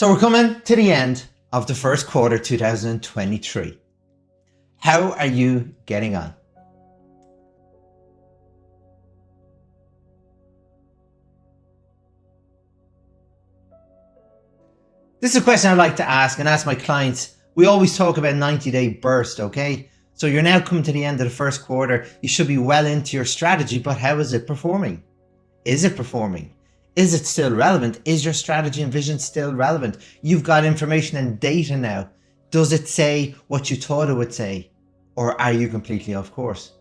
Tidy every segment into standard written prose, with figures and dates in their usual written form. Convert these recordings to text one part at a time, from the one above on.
So we're coming to the end of the first quarter 2023. How are you getting on? This is a question I like to ask and ask my clients. We always talk about 90-day burst, okay? So you're now coming to the end of the first quarter. You should be well into your strategy, but how is it performing? Is it performing? Is it still relevant? Is your strategy and vision still relevant? You've got information and data now. Does it say what you thought it would say? Or are you completely off course?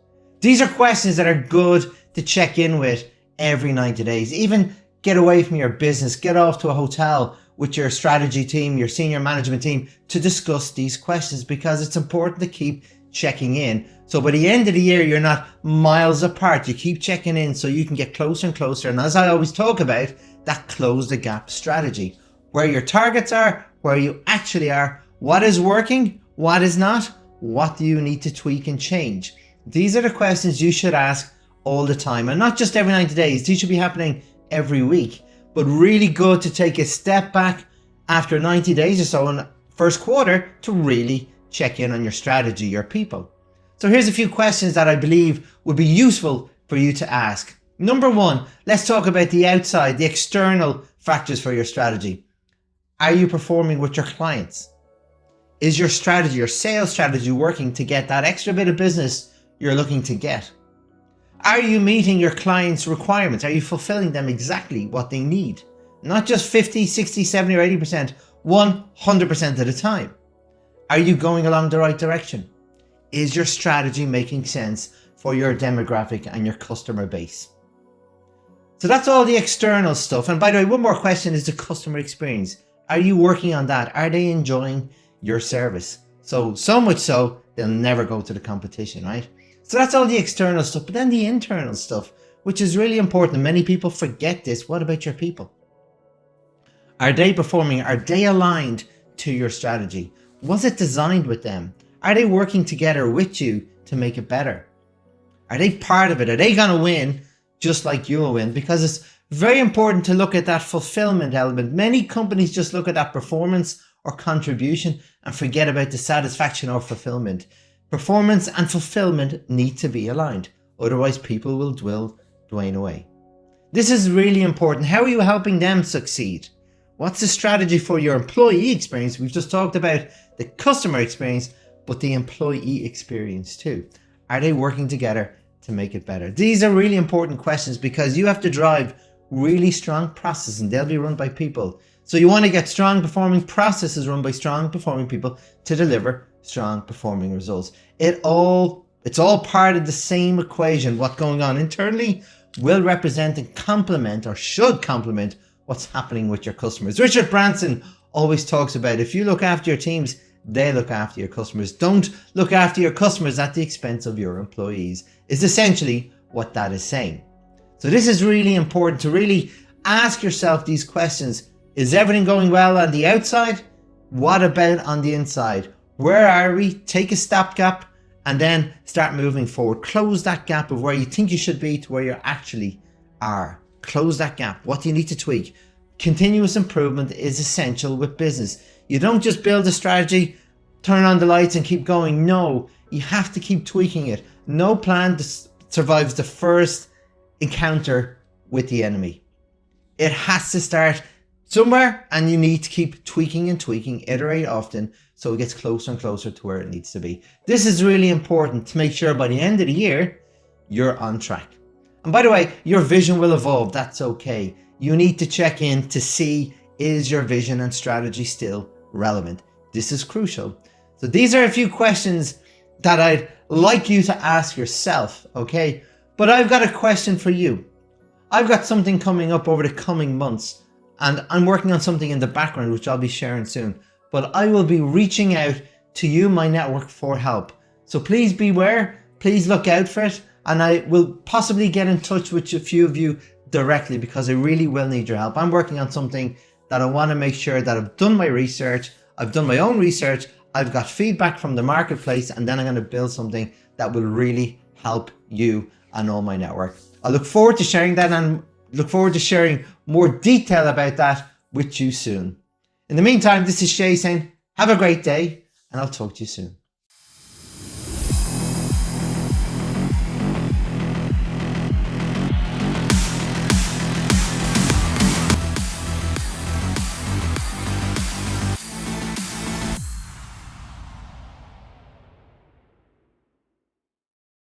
These are questions that are good to check in with every 90 days. Even get away from your business, get off to a hotel with your strategy team, your senior management team to discuss these questions, because it's important to keep checking in. So by the end of the year, you're not miles apart. You keep checking in so you can get closer and closer. And as I always talk about, that close the gap strategy, where your targets are, where you actually are, what is working, what is not, what do you need to tweak and change? These are the questions you should ask all the time, and not just every 90 days. These should be happening every week, but really good to take a step back after 90 days or so in the first quarter to really check in on your strategy, your people. So here's a few questions that I believe would be useful for you to ask. Number one, let's talk about the outside, the external factors for your strategy. Are you performing with your clients? Is your strategy, your sales strategy, working to get that extra bit of business you're looking to get? Are you meeting your clients' requirements? Are you fulfilling them exactly what they need? Not just 50, 60, 70 or 80%, 100% of the time. Are you going along the right direction? Is your strategy making sense for your demographic and your customer base? So that's all the external stuff. And by the way, one more question is the customer experience. Are you working on that? Are they enjoying your service? So much so, they'll never go to the competition, right? So that's all the external stuff, but then the internal stuff, which is really important. Many people forget this. What about your people? Are they performing? Are they aligned to your strategy? Was it designed with them? Are they working together with you to make it better? Are they part of it? Are they going to win just like you'll win? Because it's very important to look at that fulfillment element. Many companies just look at that performance or contribution and forget about the satisfaction or fulfillment. Performance and fulfillment need to be aligned. Otherwise, people will dwindle away. This is really important. How are you helping them succeed? What's the strategy for your employee experience? We've just talked about the customer experience, but the employee experience too. Are they working together to make it better? These are really important questions because you have to drive really strong processes and they'll be run by people. So you want to get strong performing processes run by strong performing people to deliver strong performing results. It's all part of the same equation. What's going on internally will represent and complement, or should complement, what's happening with your customers. Richard Branson always talks about, if you look after your teams, they look after your customers. Don't look after your customers at the expense of your employees, is essentially what that is saying. So this is really important to really ask yourself these questions. Is everything going well on the outside? What about on the inside? Where are we? Take a stopgap and then start moving forward. Close that gap of where you think you should be to where you actually are. Close that gap. What do you need to tweak? Continuous improvement is essential with business. You don't just build a strategy, turn on the lights and keep going. No, you have to keep tweaking it. No plan survives the first encounter with the enemy. It has to start somewhere and you need to keep tweaking and tweaking, iterate often so it gets closer and closer to where it needs to be. This is really important to make sure by the end of the year, you're on track. And by the way, your vision will evolve. That's okay. You need to check in to see, is your vision and strategy still relevant? This is crucial. So these are a few questions that I'd like you to ask yourself, okay? But I've got a question for you. I've got something coming up over the coming months, and I'm working on something in the background, which I'll be sharing soon. But I will be reaching out to you, my network, for help. So please beware, please look out for it. And I will possibly get in touch with a few of you directly because I really will need your help. I'm working on something that I want to make sure that I've done my research, I've done my own research, I've got feedback from the marketplace, and then I'm going to build something that will really help you and all my network. I look forward to sharing that and look forward to sharing more detail about that with you soon. In the meantime, this is Shay saying, have a great day, and I'll talk to you soon.